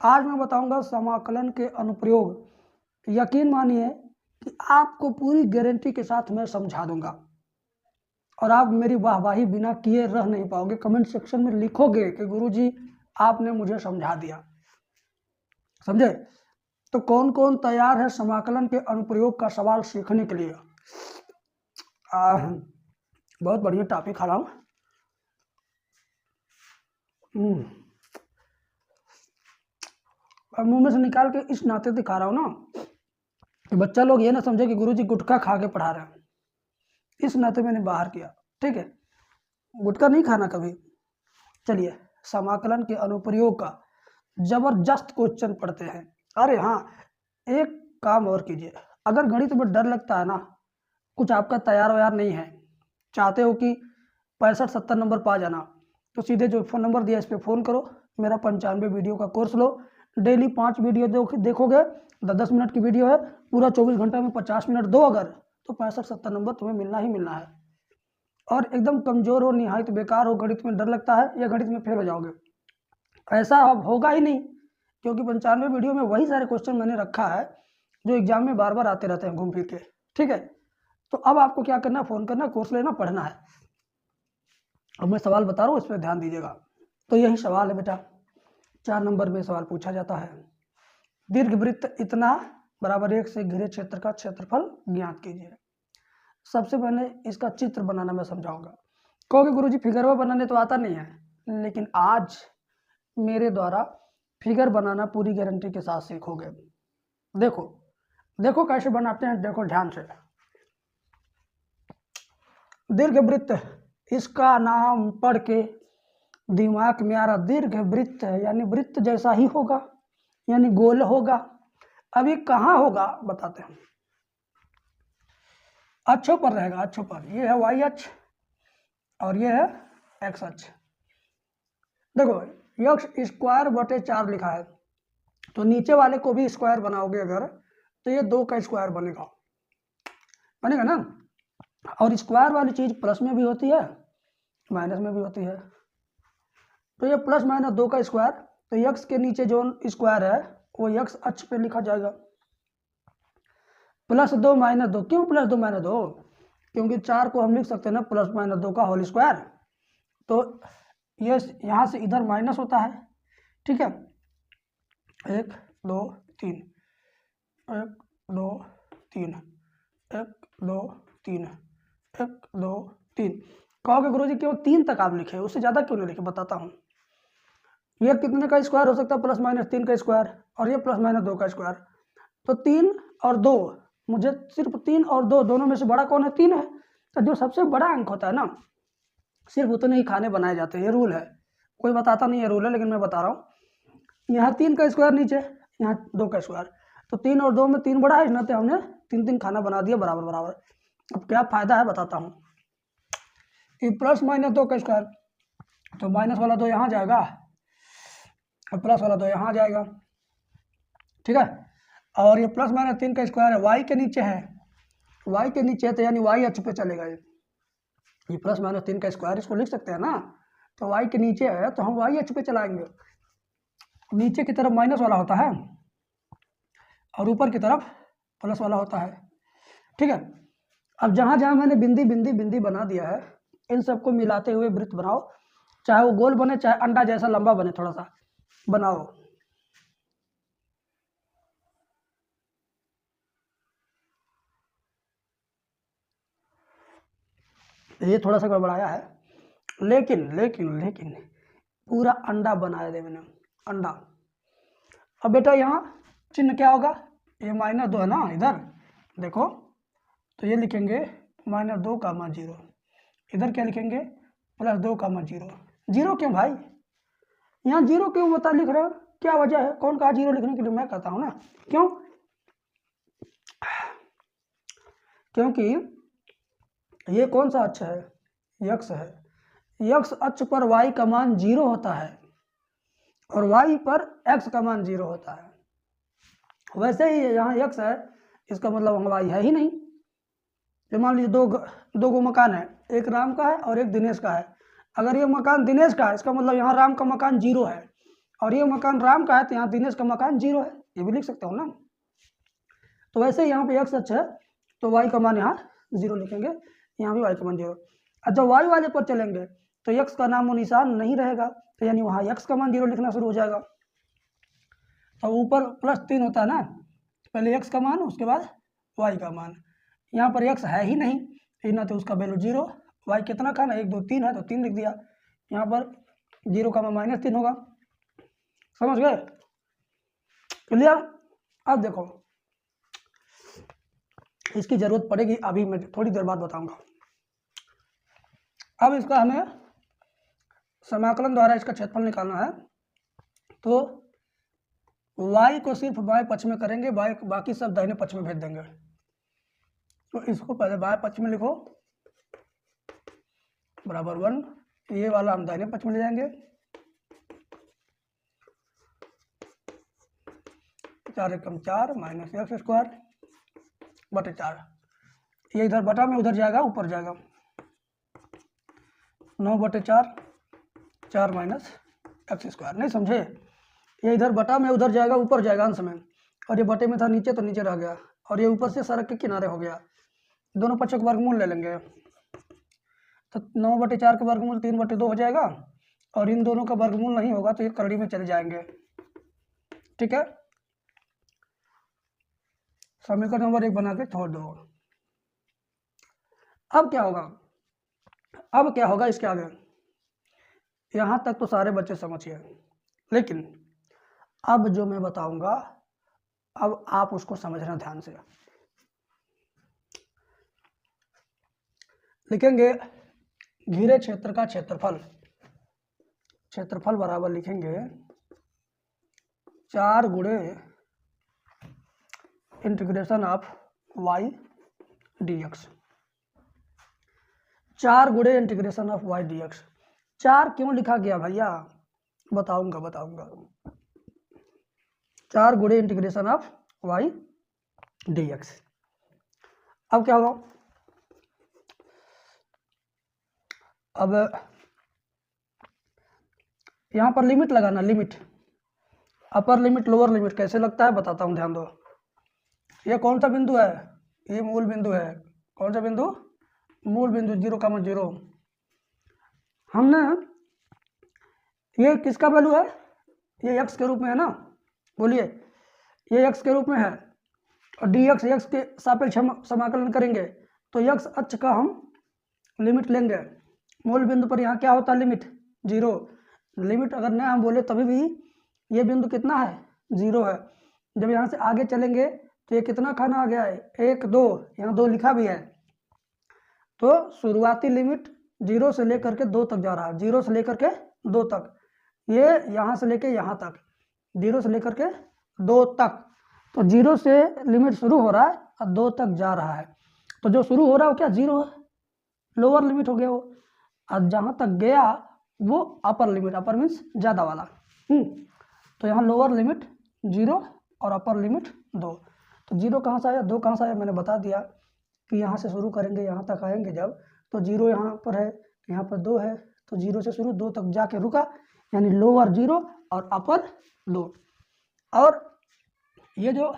आज मैं बताऊंगा समाकलन के अनुप्रयोग। यकीन मानिए कि आपको पूरी गारंटी के साथ मैं समझा दूंगा और आप मेरी वाहवाही बिना किए रह नहीं पाओगे। कमेंट सेक्शन में लिखोगे कि गुरुजी आपने मुझे समझा दिया। समझे? तो कौन कौन तैयार है समाकलन के अनुप्रयोग का सवाल सीखने के लिए? बहुत बढ़िया टॉपिक खा रहा हूँ। मुंह में से निकाल के इस नाते दिखा रहा हूँ ना कि बच्चा लोग ये ना समझे कि गुरुजी गुटखा खा के पढ़ा रहे हैं। इस नाते मैंने बाहर किया। ठीक है, गुटखा नहीं खाना कभी। चलिए, समाकलन के अनुप्रयोग का जबरदस्त क्वेश्चन पढ़ते हैं। अरे हाँ, एक काम और कीजिए। अगर गणित में डर लगता है ना, कुछ आपका तैयार व्यार नहीं है, चाहते हो कि 65-70 नंबर पा जाना, तो सीधे जो फ़ोन नंबर दिया इस पर फ़ोन करो। मेरा 95 वीडियो का कोर्स लो। डेली 5 वीडियो देखोगे, 10 मिनट की वीडियो है, पूरा 24 घंटा में 50 मिनट दो अगर, तो 65-70 नंबर तुम्हें मिलना ही मिलना है। और एकदम कमज़ोर हो, निहायत बेकार हो, गणित में डर लगता है या गणित में फेल हो जाओगे, ऐसा अब होगा ही नहीं, क्योंकि 95 वीडियो में वही सारे क्वेश्चन मैंने रखा है जो एग्जाम में बार बार आते रहते हैं घूम फिर के। ठीक है, तो अब आपको क्या करना है? फ़ोन करना, कोर्स लेना, पढ़ना है। अब मैं सवाल बता रहा हूँ, इस पर ध्यान दीजिएगा। तो यही सवाल है बेटा, 4 नंबर में सवाल पूछा जाता है। दीर्घवृत्त इतना बराबर 1 से घिरे क्षेत्र का क्षेत्रफल ज्ञात कीजिए। सबसे पहले इसका चित्र बनाना मैं समझाऊंगा। कहोगे गुरुजी फिगर बनाने तो आता नहीं है, लेकिन आज मेरे द्वारा फिगर बनाना पूरी गारंटी के साथ सीखोगे। देखो देखो कैसे बनाते हैं, देखो ध्यान से। दीर्घवृत्त, इसका नाम पढ़ के दिमाग में आ रहा, दीर्घवृत्त है यानी वृत्त जैसा ही होगा, यानी गोल होगा। अभी कहाँ होगा बताते हैं। अक्षों पर रहेगा, अक्षों पर। ये है वाई अक्ष और ये है एक्स अक्ष। देखो, यक्ष स्क्वायर बटे 4 लिखा है, तो नीचे वाले को भी स्क्वायर बनाओगे अगर, तो ये 2 का स्क्वायर बनेगा ना। और स्क्वायर वाली चीज प्लस में भी होती है, माइनस में भी होती है। तो ये प्लस माइनस 2 का स्क्वायर, तो यक्ष के नीचे जो स्क्वायर है वो यक्ष अक्ष पे लिखा जाएगा। +2 - 2, क्यों +2 - 2? क्योंकि 4 को हम लिख सकते हैं ना +- 2 का होल स्क्वायर। तो ये यहाँ से इधर माइनस होता है। ठीक है, 1 2 3, 1 2 3, 1 2 3, 1 2 3। कहोगे गुरुजी क्यों 3 तक आप लिखे, उससे ज़्यादा क्यों नहीं लिखे? बताता हूँ। ये कितने का स्क्वायर हो सकता है? +- 3 का स्क्वायर, और ये +- 2 का स्क्वायर। तो 3 और 2, मुझे सिर्फ 3 और 2 दोनों में से बड़ा कौन है? 3 है। तो जो सबसे बड़ा अंक होता है ना, सिर्फ उतने ही खाने बनाए जाते हैं। ये रूल है, कोई बताता नहीं है रूल है, लेकिन मैं बता रहा हूँ। यहाँ 3 का स्क्वायर नीचे, यहाँ 2 का स्क्वायर, तो 3 और 2 में 3 बड़ा है, इसलिए हमने 3 खाना बना दिया बराबर बराबर। अब क्या फायदा है बताता हूँ। कि +- 2 का स्क्वायर, तो माइनस वाला 2 यहाँ जाएगा और प्लस वाला 2 यहाँ जाएगा। ठीक है, और ये +- 3 का स्क्वायर है, वाई के नीचे है, वाई के नीचे है, तो यानी वाई अक्ष पे चलेगा। ये +- 3 का स्क्वायर, इसको लिख सकते हैं ना, तो वाई के नीचे है तो हम वाई अक्ष पे चलाएंगे। नीचे की तरफ माइनस वाला होता है और ऊपर की तरफ प्लस वाला होता है। ठीक है, अब जहाँ जहाँ मैंने बिंदी बिंदी बिंदी बना दिया है, इन सबको मिलाते हुए वृत्त बनाओ। चाहे वो गोल बने, चाहे अंडा जैसा लंबा बने, थोड़ा सा बनाओ। ये थोड़ा सा गड़बड़ाया है, लेकिन लेकिन लेकिन पूरा अंडा बनाया दे मैंने, अंडा। अब बेटा यहाँ चिन्ह क्या होगा? ये -2 है ना इधर, देखो, तो ये लिखेंगे -2, 0। इधर क्या लिखेंगे? +2, 0। 0 क्यों भाई? यहाँ 0 क्यों बता लिख रहे हो? क्या वजह है? कौन कहा 0 लिखने के लिए? मैं कहता हूँ ना क्यों। क्योंकि ये कौन सा अक्ष है? यक्ष है। यक्ष अक्ष पर y का मान 0 होता है और y पर x का मान 0 होता है। वैसे ही यहाँ यक्ष है, इसका मतलब वहाँ y है ही नहीं। तो मान लीजिए दो गो मकान है, एक राम का है और एक दिनेश का है। अगर ये मकान दिनेश का है, इसका मतलब यहाँ राम का मकान 0 है, और ये मकान राम का है, तो यहाँ दिनेश का मकान 0 है, ये भी लिख सकते हो ना। तो वैसे ही यहाँ पे x अक्ष है, तो y का मान यहाँ 0 लिखेंगे, यहाँ भी y का मान 0। और जब y वाले पर चलेंगे तो x का नामो निशान नहीं रहेगा, तो यानी वहाँ x का मान 0 लिखना शुरू हो जाएगा। तो ऊपर +3 होता है ना, पहले x का मान, उसके बाद y का मान। यहाँ पर x है ही नहीं, ना तो उसका वैल्यू 0, y कितना का ना 1 2 3 है, तो 3 लिख दिया। यहाँ पर 0 का मान -3 होगा। समझ गए? क्लियर? अब देखो, इसकी जरूरत पड़ेगी, अभी मैं थोड़ी देर बाद बताऊंगा। अब इसका हमें समाकलन द्वारा इसका क्षेत्रफल निकालना है, तो y को सिर्फ बाएं पक्ष में करेंगे, बाकी सब दाहिने पक्ष में भेज देंगे। तो इसको पहले बाएं पक्ष में लिखो, बराबर 1, ये वाला हम दाहिने पक्ष में ले जाएंगे, 4 एकम 4 -x² बटे 4, ये इधर बटा में उधर जाएगा, ऊपर जाएगा, 9 बटे 4, 4 -x²। नहीं समझे? ये इधर बटा में उधर जाएगा, ऊपर जाएगा अंश में, और ये बटे में था नीचे, तो नीचे रह गया, और ये ऊपर से सड़क के किनारे हो गया। दोनों पक्षों का वर्गमूल ले लेंगे, तो 9 बटे 4 का वर्गमूल 3 बटे 2 हो जाएगा, और इन दोनों का वर्गमूल नहीं होगा तो ये करड़ी में चले जाएंगे। ठीक है, समीकरण नंबर 1 बना के छोड़ दो। अब क्या होगा? अब क्या होगा इसके आगे? यहाँ तक तो सारे बच्चे समझिए, लेकिन अब जो मैं बताऊंगा, अब आप उसको समझना ध्यान से। लिखेंगे घिरे क्षेत्र का क्षेत्रफल, क्षेत्रफल बराबर लिखेंगे 4 गुणे इंटीग्रेशन ऑफ y dx, 4 गुणे इंटीग्रेशन ऑफ y dx। 4 क्यों लिखा गया भैया? बताऊंगा। 4 गुणे इंटीग्रेशन ऑफ y dx। अब क्या होगा? अब यहाँ पर लिमिट लगाना, limit, upper limit lower limit कैसे लगता है बताता हूँ, ध्यान दो। ये कौन सा बिंदु है? ये मूल बिंदु है। कौन सा बिंदु? मूल बिंदु 0,0। हमने ये किसका वैल्यू है? ये x के रूप में है ना, बोलिए, ये x के रूप में है, और dx x के सापेक्ष हम समाकलन करेंगे, तो x अक्ष का हम लिमिट लेंगे। मूल बिंदु पर यहाँ क्या होता है? लिमिट 0। लिमिट अगर न हम बोले तभी भी ये बिंदु कितना है? 0 है। जब यहाँ से आगे चलेंगे तो ये कितना खाना आ गया है? 1 2, यहाँ 2 लिखा भी है। तो शुरुआती लिमिट 0 से लेकर के 2 तक जा रहा है, 0 से लेकर के 2 तक, ये यहाँ से लेके यहाँ तक, 0 से लेकर के 2 तक। तो 0 से लिमिट शुरू हो रहा है और 2 तक जा रहा है। तो जो शुरू हो रहा है वो क्या? 0 है, लोअर लिमिट हो गया वो, और जहाँ तक गया वो अपर लिमिट, अपर मीन्स ज़्यादा वाला। तो यहाँ लोअर लिमिट 0 और अपर लिमिट 2। तो 0 कहाँ से आया, 2 कहाँ से आया? मैंने बता दिया कि यहाँ से शुरू करेंगे, यहाँ तक आएंगे जब, तो 0 यहाँ पर है, यहाँ पर 2 है, तो 0 से शुरू 2 तक जाके रुका, यानी लोअर 0 और अपर 2। और ये जो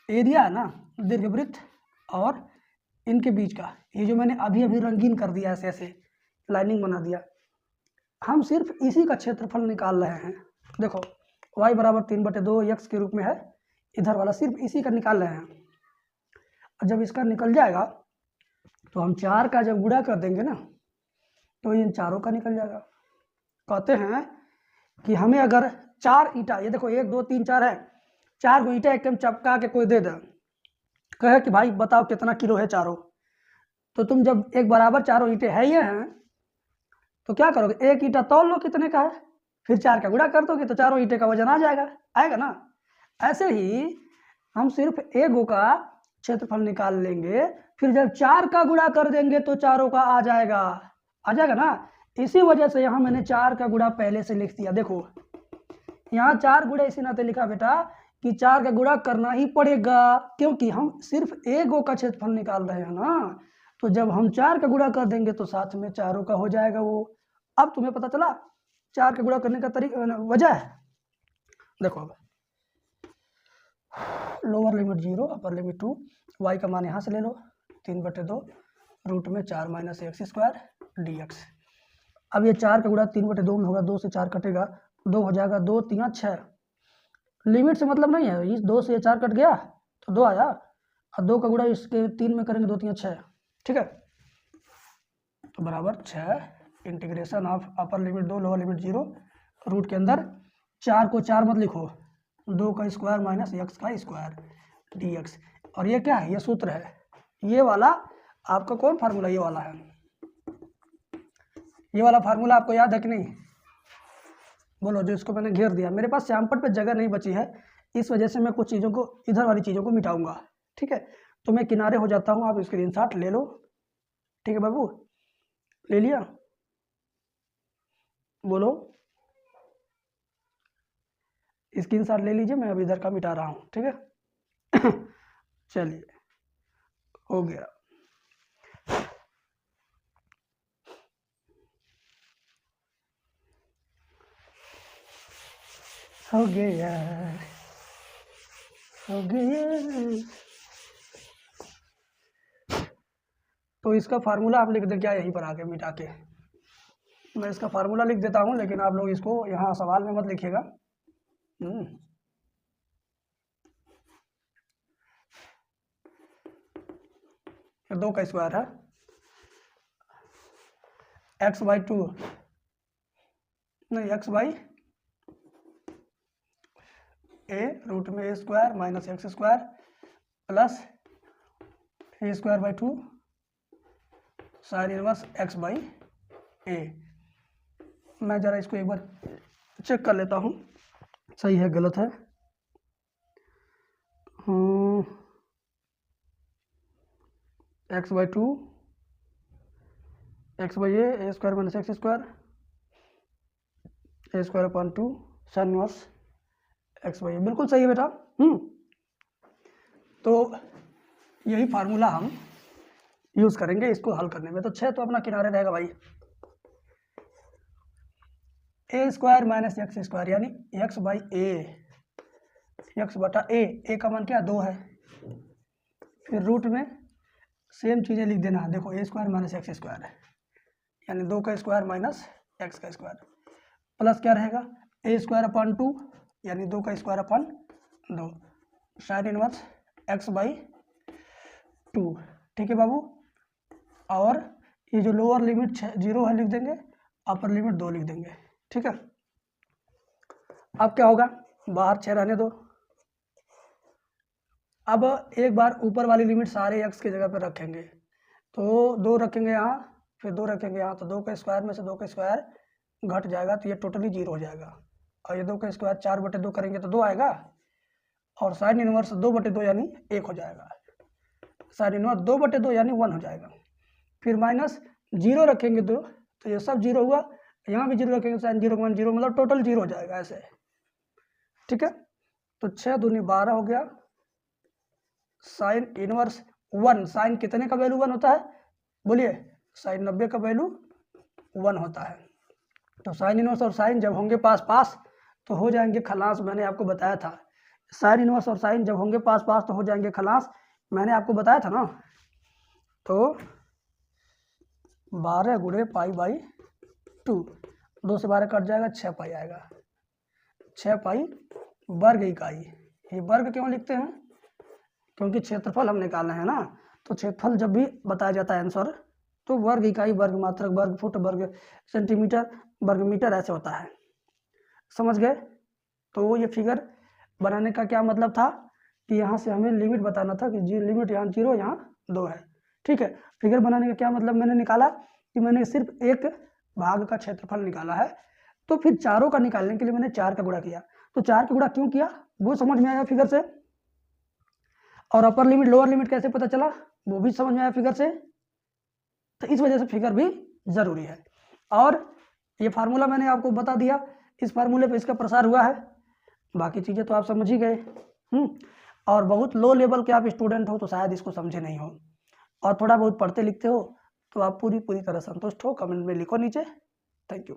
एरिया है ना दीर्घवृत्त और इनके बीच का, ये जो मैंने अभी अभी रंगीन कर दिया, ऐसे ऐसे लाइनिंग बना दिया, हम सिर्फ इसी का क्षेत्रफल निकाल रहे हैं। देखो y बराबर 3/2 x के रूप में है, इधर वाला सिर्फ इसी का निकाल रहे हैं। और जब इसका निकल जाएगा तो हम 4 का जब गुणा कर देंगे ना, तो इन चारों का निकल जाएगा। कहते हैं कि हमें अगर 4 ईंटा, ये देखो 1 2 3 4 है, 4 को ईंटा एकदम चपका के कोई दे दे, कहे कि भाई बताओ कितना किलो है चारों, तो तुम जब एक बराबर चारों ईंटें है ये हैं, तो क्या करोगे? एक ईंटा तौल लो कितने का है, फिर 4 का गुणा कर दोगे तो चारों ईंटे का वजन आ जाएगा, आएगा ना। ऐसे ही हम सिर्फ एक का क्षेत्रफल निकाल लेंगे, फिर जब 4 का गुणा कर देंगे तो चारों का आ जाएगा ना। इसी वजह से यहाँ मैंने 4 का गुणा पहले से लिख दिया। देखो यहाँ 4 गुणा इसी नाते लिखा बेटा कि 4 का गुणा करना ही पड़ेगा, क्योंकि हम सिर्फ एक का क्षेत्रफल निकाल रहे हैं ना। तो जब हम 4 का गुणा कर देंगे तो साथ में चारों का हो जाएगा वो। अब तुम्हें पता चला 4 का गुणा करने का वजह है। देखो अब लोअर लिमिट 0 अपर लिमिट 2, y का मान यहाँ से ले लो 3/2 रूट में 4 माइनस एक्स स्क्वायर dx। अब ये 4 का गुणा 3/2 में होगा, 2 से 4 कटेगा, 2 हो जाएगा, 2 3 6। लिमिट से मतलब नहीं है, इस 2 से 4 कट गया तो 2 आया, और 2 का गुणा इसके 3 में करेंगे, 2 3 6, ठीक है। तो बराबर 6 integration of upper limit 2 lower limit 0 root के अंदर 4 को 4 मत लिखो, 2 का स्क्वायर माइनस एक्स का स्क्वायर dx। और ये क्या है, ये सूत्र है, ये वाला आपका कौन फार्मूला, ये वाला है, ये वाला फार्मूला आपको याद है कि नहीं, बोलो। जो इसको मैंने घेर दिया, मेरे पास श्यामपट पे जगह नहीं बची है, इस वजह से मैं कुछ चीज़ों को, इधर वाली चीज़ों को मिटाऊंगा, ठीक है। तो मैं किनारे हो जाता हूँ, आप स्क्रीनशॉट ले लो, ठीक है बाबू, ले लिया, बोलो स्क्रीनशॉट ले लीजिए, मैं अभी इधर का मिटा रहा हूँ, ठीक है। चलिए हो गया। हो गया, हो गया। तो इसका फार्मूला आप लिख दे क्या यहीं पर आके मिटा के, मैं इसका फार्मूला लिख देता हूँ, लेकिन आप लोग इसको यहाँ सवाल में मत लिखिएगा। 2 का स्क्वायर है x/2 नहीं x/a रूट में a square minus x square plus a²/2 sine inverse x/a। मैं ज़रा इसको एक बार चेक कर लेता हूँ, सही है गलत है। x/2 x/a a² minus x square a²/2 sine inverse x/a, बिल्कुल सही है बेटा। तो यही फार्मूला हम यूज़ करेंगे इसको हल करने में। तो 6 तो अपना किनारे रहेगा भाई, a² माइनस एक्स स्क्वायर यानी x/a, x/a का मान क्या 2 है, फिर रूट में सेम चीज़ें लिख देना, देखो a² माइनस एक्स स्क्वायर है यानी 2 का स्क्वायर माइनस एक्स का स्क्वायर, प्लस क्या रहेगा a²/2 यानी 2 का स्क्वायर/2 साइन इनवर्स x/2, ठीक है बाबू। और ये जो लोअर लिमिट 0 है लिख देंगे, अपर लिमिट 2 लिख देंगे, ठीक है। अब क्या होगा, बाहर 6 रहने दो। अब एक बार ऊपर वाली लिमिट सारे x की जगह पर रखेंगे, तो 2 रखेंगे यहाँ, फिर 2 रखेंगे यहाँ, तो 2 का स्क्वायर में से 2 का स्क्वायर घट जाएगा, तो ये टोटली 0 हो जाएगा। और ये 2 का स्क्वायर 4/2 करेंगे तो 2 आएगा, और साइन इनवर्स 2/2 यानी 1 हो जाएगा, साइन इनवर्स 2/2 यानी 1 हो जाएगा। फिर माइनस 0 रखेंगे तो ये सब 0 हुआ, यहाँ भी 0 रखेंगे, साइन 0 1 0 मतलब टोटल 0 हो जाएगा ऐसे, ठीक है। तो 6 दूनी 12 हो गया, साइन इनवर्स 1, साइन कितने का वैल्यू 1 होता है बोलिए, साइन 90 का वैल्यू 1 होता है। तो साइन इनवर्स और साइन जब होंगे पास पास तो हो जाएंगे खलास, मैंने आपको बताया था। साइन इनवर्स और साइन जब होंगे पास पास तो हो जाएंगे खलास, मैंने आपको बताया था ना। तो 12 गुणे π/2, 2 से 12 कट जाएगा, 6 पाई आएगा, 6 पाई वर्ग इकाई। ये वर्ग क्यों लिखते हैं, क्योंकि क्षेत्रफल हम निकालना है ना, तो क्षेत्रफल जब भी बताया जाता है आंसर तो वर्ग इकाई, वर्ग मात्रक, वर्ग फुट, वर्ग सेंटीमीटर, वर्ग मीटर ऐसे होता है, समझ गए। तो ये फिगर बनाने का क्या मतलब था कि यहाँ से हमें लिमिट बताना था कि जी लिमिट यहाँ 0 यहाँ 2 है, ठीक है। फिगर बनाने का क्या मतलब मैंने निकाला कि मैंने सिर्फ एक भाग का क्षेत्रफल निकाला है, तो फिर चारों का निकालने के लिए मैंने 4 का गुणा किया। तो 4 का गुणा क्यों किया वो समझ में आया फिगर से, और अपर लिमिट लोअर लिमिट कैसे पता चला वो भी समझ में आया फिगर से। तो इस वजह से फिगर भी ज़रूरी है। और ये फार्मूला मैंने आपको बता दिया, इस फार्मूले पे इसका प्रसार हुआ है, बाकी चीज़ें तो आप समझ ही गए। और बहुत लो लेवल के आप स्टूडेंट हो तो शायद इसको समझे नहीं हो, और थोड़ा बहुत पढ़ते लिखते हो तो आप पूरी तरह संतुष्ट हो। कमेंट में लिखो नीचे। Thank you.